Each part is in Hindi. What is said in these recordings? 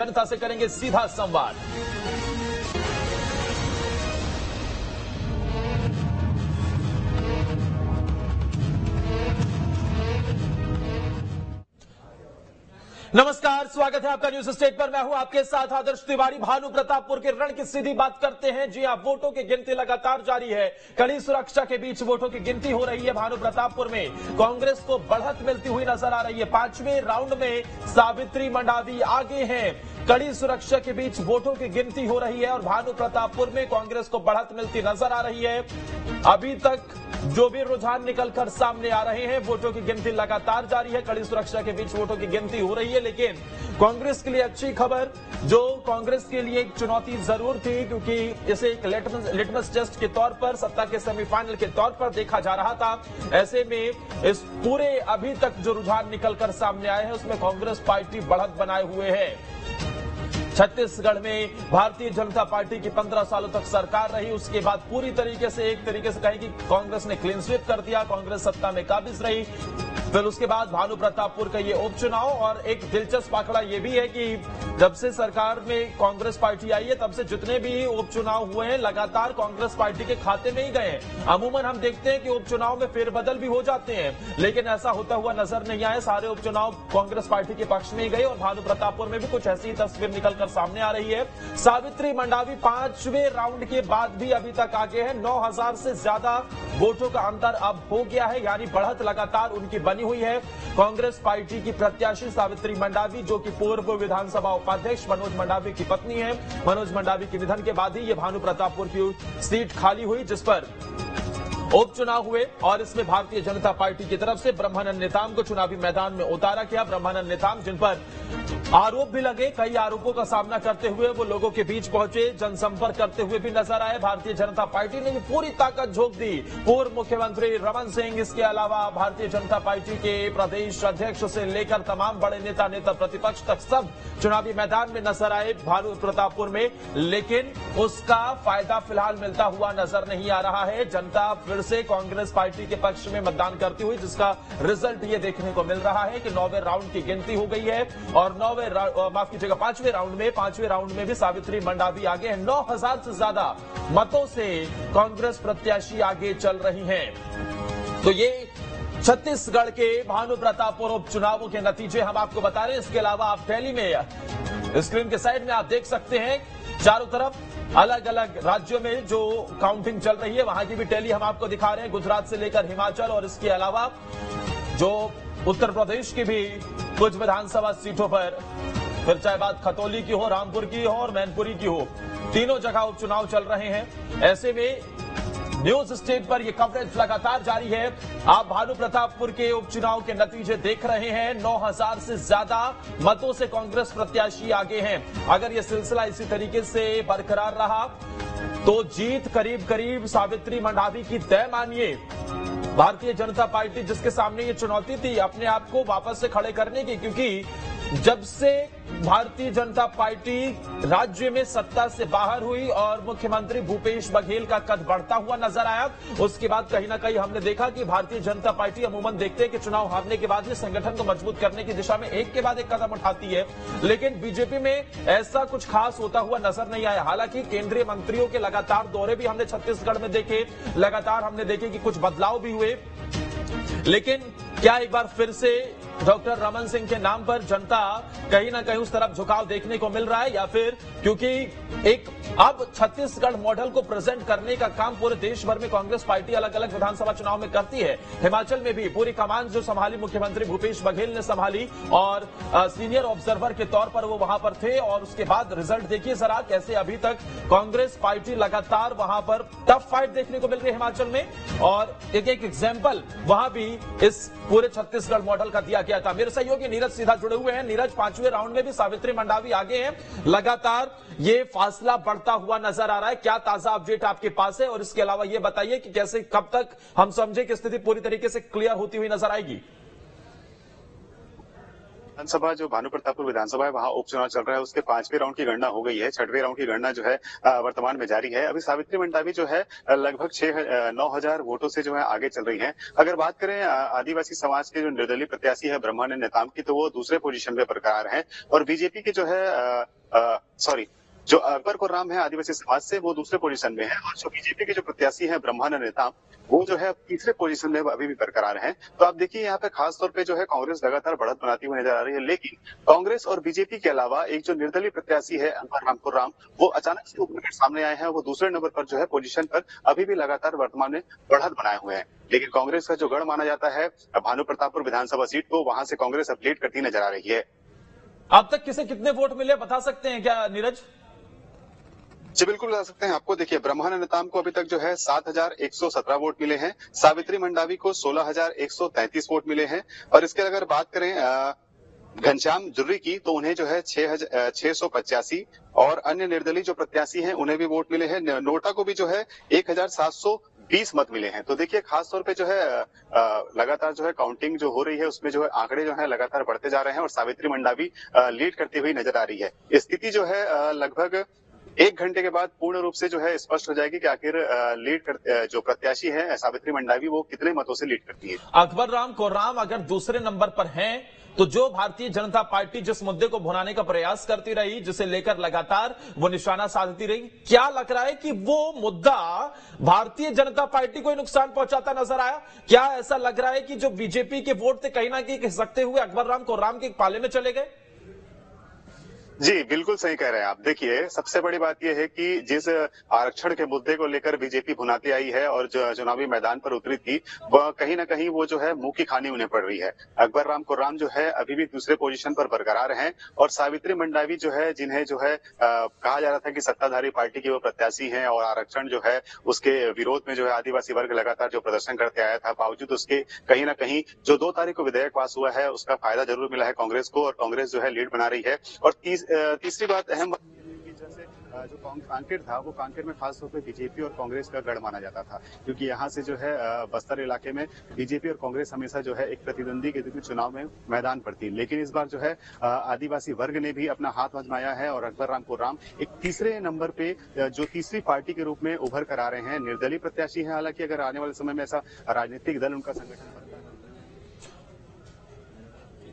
जनता से करेंगे सीधा संवाद। नमस्कार, स्वागत है आपका न्यूज स्टेट पर। मैं हूं आपके साथ आदर्श तिवारी। भानु प्रतापपुर के रण की सीधी बात करते हैं। जी हां, वोटों की गिनती लगातार जारी है। कड़ी सुरक्षा के बीच वोटों की गिनती हो रही है। भानु प्रतापपुर में कांग्रेस को बढ़त मिलती हुई नजर आ रही है। 5वें राउंड में सावित्री मंडावी आगे हैं। कड़ी सुरक्षा के बीच वोटों की गिनती हो रही है और भानु प्रतापपुर में कांग्रेस को बढ़त मिलती नजर आ रही है। अभी तक जो भी रुझान निकलकर सामने आ रहे हैं, वोटों की गिनती लगातार जारी है। कड़ी सुरक्षा के बीच वोटों की गिनती हो रही है, लेकिन कांग्रेस के लिए अच्छी खबर, जो कांग्रेस के लिए एक चुनौती जरूर थी, क्योंकि इसे एक लिटमस टेस्ट के तौर पर, सत्ता के सेमीफाइनल के तौर पर देखा जा रहा था। ऐसे में इस पूरे अभी तक जो रुझान निकलकर सामने आए हैं, उसमें कांग्रेस पार्टी बढ़त बनाए हुए है। छत्तीसगढ़ में भारतीय जनता पार्टी की 15 सालों तक सरकार रही। उसके बाद पूरी तरीके से, एक तरीके से कहें कि कांग्रेस ने क्लीन स्वीप कर दिया, कांग्रेस सत्ता में काबिज रही। फिर उसके बाद भानु प्रतापपुर का ये उपचुनाव, और एक दिलचस्प आंकड़ा ये भी है कि जब से सरकार में कांग्रेस पार्टी आई है, तब से जितने भी उपचुनाव हुए हैं, लगातार कांग्रेस पार्टी के खाते में ही गए हैं। अमूमन हम देखते हैं कि उपचुनाव में फेरबदल भी हो जाते हैं, लेकिन ऐसा होता हुआ नजर नहीं आया। सारे उपचुनाव कांग्रेस पार्टी के पक्ष में ही गए और भानु प्रतापपुर में भी कुछ ऐसी तस्वीर निकलकर सामने आ रही है। सावित्री मंडावी 5वें राउंड के बाद भी अभी तक आगे है। 9000 से ज्यादा वोटों का अंतर अब हो गया है, यानी बढ़त लगातार उनकी बनी हुई है। कांग्रेस पार्टी की प्रत्याशी सावित्री मंडावी, जो कि पूर्व विधानसभा उपाध्यक्ष मनोज मंडावी की पत्नी है, मनोज मंडावी के निधन के बाद ही ये भानु प्रतापपुर की सीट खाली हुई, जिस पर उपचुनाव हुए। और इसमें भारतीय जनता पार्टी की तरफ से ब्रह्मानंद नेताम को चुनावी मैदान में उतारा गया। ब्रह्मानंद नेताम, जिन पर आरोप भी लगे, कई आरोपों का सामना करते हुए वो लोगों के बीच पहुंचे, जनसंपर्क करते हुए भी नजर आए। भारतीय जनता पार्टी ने भी पूरी ताकत झोंक दी। पूर्व मुख्यमंत्री रमन सिंह, इसके अलावा भारतीय जनता पार्टी के प्रदेश अध्यक्ष से लेकर तमाम बड़े नेता प्रतिपक्ष तक सब चुनावी मैदान में नजर आए भानु प्रतापपुर में, लेकिन उसका फायदा फिलहाल मिलता हुआ नजर नहीं आ रहा है। जनता फिर से कांग्रेस पार्टी के पक्ष में मतदान करती हुई, जिसका रिजल्ट ये देखने को मिल रहा है कि 9वें राउंड की गिनती हो गई है और 5वें राउंड में भी सावित्री मंडावी आगे हैं। 9000 से ज्यादा मतों से कांग्रेस प्रत्याशी आगे चल रही हैं। तो ये छत्तीसगढ़ के भानु प्रतापपुर उपचुनावों के नतीजे हम आपको बता रहे हैं। इसके अलावा आप टैली में, स्क्रीन के साइड में आप देख सकते हैं, चारों तरफ अलग अलग राज्यों में जो काउंटिंग चल रही है, वहां की भी टैली हम आपको दिखा रहे हैं, गुजरात से लेकर हिमाचल, और इसके अलावा जो उत्तर प्रदेश की भी कुछ विधानसभा सीटों पर, फिर चाहे बात खतौली की हो, रामपुर की हो और मैनपुरी की हो, तीनों जगह उपचुनाव चल रहे हैं। ऐसे में न्यूज स्टेट पर यह कवरेज लगातार जारी है। आप भानु प्रतापपुर के उपचुनाव के नतीजे देख रहे हैं। 9000 से ज्यादा मतों से कांग्रेस प्रत्याशी आगे हैं। अगर यह सिलसिला इसी तरीके से बरकरार रहा तो जीत करीब करीब सावित्री मंडावी की तय मानिए। भारतीय जनता पार्टी, जिसके सामने ये चुनौती थी अपने आप को वापस से खड़े करने की, क्योंकि जब से भारतीय जनता पार्टी राज्य में सत्ता से बाहर हुई और मुख्यमंत्री भूपेश बघेल का कद बढ़ता हुआ नजर आया, उसके बाद कहीं ना कहीं हमने देखा कि भारतीय जनता पार्टी अमूमन देखते हैं कि चुनाव हारने के बाद भी संगठन को मजबूत करने की दिशा में एक के बाद एक कदम उठाती है, लेकिन बीजेपी में ऐसा कुछ खास होता हुआ नजर नहीं आया। हालांकि केंद्रीय मंत्रियों के लगातार दौरे भी हमने छत्तीसगढ़ में देखे, लगातार हमने देखे कि कुछ बदलाव भी हुए, लेकिन क्या एक बार फिर से डॉक्टर रमन सिंह के नाम पर जनता कहीं ना कहीं उस तरफ झुकाव देखने को मिल रहा है, या फिर क्योंकि एक अब छत्तीसगढ़ मॉडल को प्रेजेंट करने का काम पूरे देश भर में कांग्रेस पार्टी अलग अलग विधानसभा चुनाव में करती है। हिमाचल में भी पूरी कमान जो संभाली मुख्यमंत्री भूपेश बघेल ने संभाली, और सीनियर ऑब्जर्वर के तौर पर वो वहां पर थे, और उसके बाद रिजल्ट देखिए जरा कैसे अभी तक कांग्रेस पार्टी लगातार वहां पर टफ फाइट देखने को मिल रही है हिमाचल में। और एक एग्जाम्पल वहां भी इस पूरे छत्तीसगढ़ मॉडल का दिया गया था। मेरे सहयोगी नीरज सीधा जुड़े हुए हैं। नीरज, 5वें राउंड में भी सावित्री मंडावी आगे हैं, लगातार ये फासला बढ़ता हुआ नजर आ रहा है। क्या ताजा अपडेट आपके पास है, और इसके अलावा ये बताइए कि कैसे, कब तक हम समझे कि स्थिति पूरी तरीके से क्लियर होती हुई नजर आएगी? विधानसभा जो भानु प्रतापपुर विधानसभा है वहां उपचुनाव चल रहा है, उसके 5वें राउंड की गणना हो गई है। 6वें राउंड की गणना जो है वर्तमान में जारी है। अभी सावित्री मंडावी जो है लगभग 9,000 वोटों से जो है आगे चल रही है। अगर बात करें आदिवासी समाज के जो निर्दलीय प्रत्याशी है ब्रह्मानंद नेताम की, तो वो दूसरे पोजीशन पे बरकरार है और बीजेपी के जो है जो अकबर खुर्राम है आदिवासी समाज से, वो दूसरे पोजीशन में है और जो बीजेपी के जो प्रत्याशी है ब्रह्मानंद नेताम, वो जो है तीसरे पोजीशन में अभी भी बरकरार है। तो आप देखिए यहाँ पे खास तौर पे जो है कांग्रेस लगातार बढ़त बनाती हुई नजर आ रही है, लेकिन कांग्रेस और बीजेपी के अलावा एक जो निर्दलीय प्रत्याशी है अकबर खुर्राम, वो अचानक से उभर कर सामने आए हैं। वो दूसरे नंबर पर जो है पोजीशन पर अभी भी लगातार वर्तमान में बढ़त बनाए हुए हैं। लेकिन कांग्रेस का जो गढ़ माना जाता है भानु प्रतापपुर विधानसभा सीट को, वहां से कांग्रेस अब लीड करती नजर आ रही है। अब तक किसे कितने वोट मिले बता सकते हैं क्या नीरज? जी बिल्कुल बता सकते हैं आपको। देखिए ब्रह्मानंद नेताम को अभी तक जो है 7,117 वोट मिले हैं। सावित्री मंडावी को 16,133 वोट मिले हैं और इसके अगर बात करें घनश्याम जुर्री की, तो उन्हें जो है 685 और अन्य निर्दलीय जो प्रत्याशी हैं उन्हें भी वोट मिले हैं। नोटा को भी जो है 1,720 मत मिले हैं। तो देखिए खास तौर पे जो है लगातार जो है काउंटिंग जो हो रही है उसमें जो है आंकड़े जो है लगातार बढ़ते जा रहे हैं और सावित्री मंडावी लीड करती हुई नजर आ रही है। स्थिति जो है लगभग 1 घंटे के बाद पूर्ण रूप से जो है स्पष्ट हो जाएगी कि आखिर जो प्रत्याशी है सावित्री मंडावी वो कितने मतों से लीड करती है। अकबर खुर्राम अगर दूसरे नंबर पर हैं, तो जो भारतीय जनता पार्टी जिस मुद्दे को भुनाने का प्रयास करती रही, जिसे लेकर लगातार वो निशाना साधती रही, क्या लग रहा है कि वो मुद्दा भारतीय जनता पार्टी को नुकसान पहुंचाता नजर आया? क्या ऐसा लग रहा है कि जो बीजेपी के वोट थे कहीं ना कहीं खिसकते हुए अकबर खुर्राम के पाले में चले गए? जी बिल्कुल सही कह रहे हैं आप। देखिए सबसे बड़ी बात यह है कि जिस आरक्षण के मुद्दे को लेकर बीजेपी भुनाती आई है और जो चुनावी मैदान पर उतरी थी, वह कहीं ना कहीं वो जो है मुंह की खानी उन्हें पड़ रही है। अकबर खुर्राम जो है अभी भी दूसरे पोजीशन पर बरकरार हैं और सावित्री मंडावी जो है, जिन्हें जो है कहा जा रहा था कि सत्ताधारी पार्टी की वो प्रत्याशी हैं और आरक्षण जो है उसके विरोध में जो है आदिवासी वर्ग लगातार जो प्रदर्शन करते आया था, बावजूद उसके कहीं ना कहीं जो 2 तारीख को विधेयक पास हुआ है उसका फायदा जरूर मिला है कांग्रेस को और कांग्रेस जो है लीड बना रही है। और तीसरी बात अहम जैसे जो कांकेर था, वो कांकेर में खास तौर पे बीजेपी और कांग्रेस का गढ़ माना जाता था, क्योंकि यहाँ से जो है बस्तर इलाके में बीजेपी और कांग्रेस हमेशा जो है एक प्रतिद्वंदी के रूप में चुनाव में मैदान पर थी। लेकिन इस बार जो है आदिवासी वर्ग ने भी अपना हाथ आजमाया है और अकबर खुर्राम एक तीसरे नंबर पे जो तीसरी पार्टी के रूप में उभर कर आ रहे हैं। निर्दलीय प्रत्याशी है, हालांकि अगर आने वाले समय में ऐसा राजनीतिक दल उनका संगठन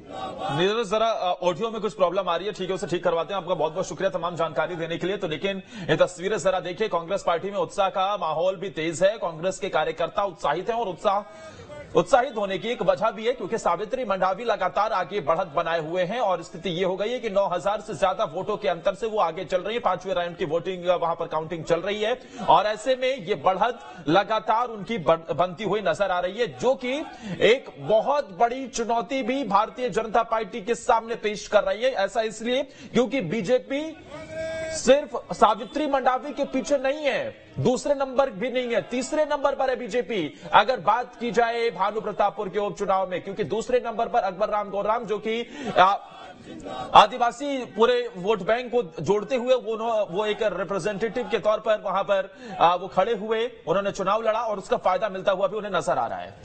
नीरज, जरा ऑडियो में कुछ प्रॉब्लम आ रही है, ठीक है, उसे ठीक करवाते हैं। आपका बहुत बहुत शुक्रिया तमाम जानकारी देने के लिए। तो लेकिन ये तस्वीरें जरा देखिए, कांग्रेस पार्टी में उत्साह का माहौल भी तेज है। कांग्रेस के कार्यकर्ता उत्साहित हैं और उत्साहित होने की एक वजह भी है क्योंकि सावित्री मंडावी लगातार आगे बढ़त बनाए हुए हैं और स्थिति ये हो गई है कि 9,000 से ज्यादा वोटों के अंतर से वो आगे चल रही है। 5वें राउंड की वोटिंग वहां पर काउंटिंग चल रही है और ऐसे में ये बढ़त लगातार उनकी बनती हुई नजर आ रही है, जो कि एक बहुत बड़ी चुनौती भी भारतीय जनता पार्टी के सामने पेश कर रही है। ऐसा इसलिए क्योंकि बीजेपी सिर्फ सावित्री मंडावी के पीछे नहीं है, दूसरे नंबर भी नहीं है, तीसरे नंबर पर है बीजेपी अगर बात की जाए भानु प्रतापपुर के उपचुनाव में, क्योंकि दूसरे नंबर पर अकबर खुर्राम जो कि आदिवासी पूरे वोट बैंक को जोड़ते हुए वो एक रिप्रेजेंटेटिव के तौर पर वहां पर वो खड़े हुए, उन्होंने चुनाव लड़ा और उसका फायदा मिलता हुआ भी उन्हें नजर आ रहा है।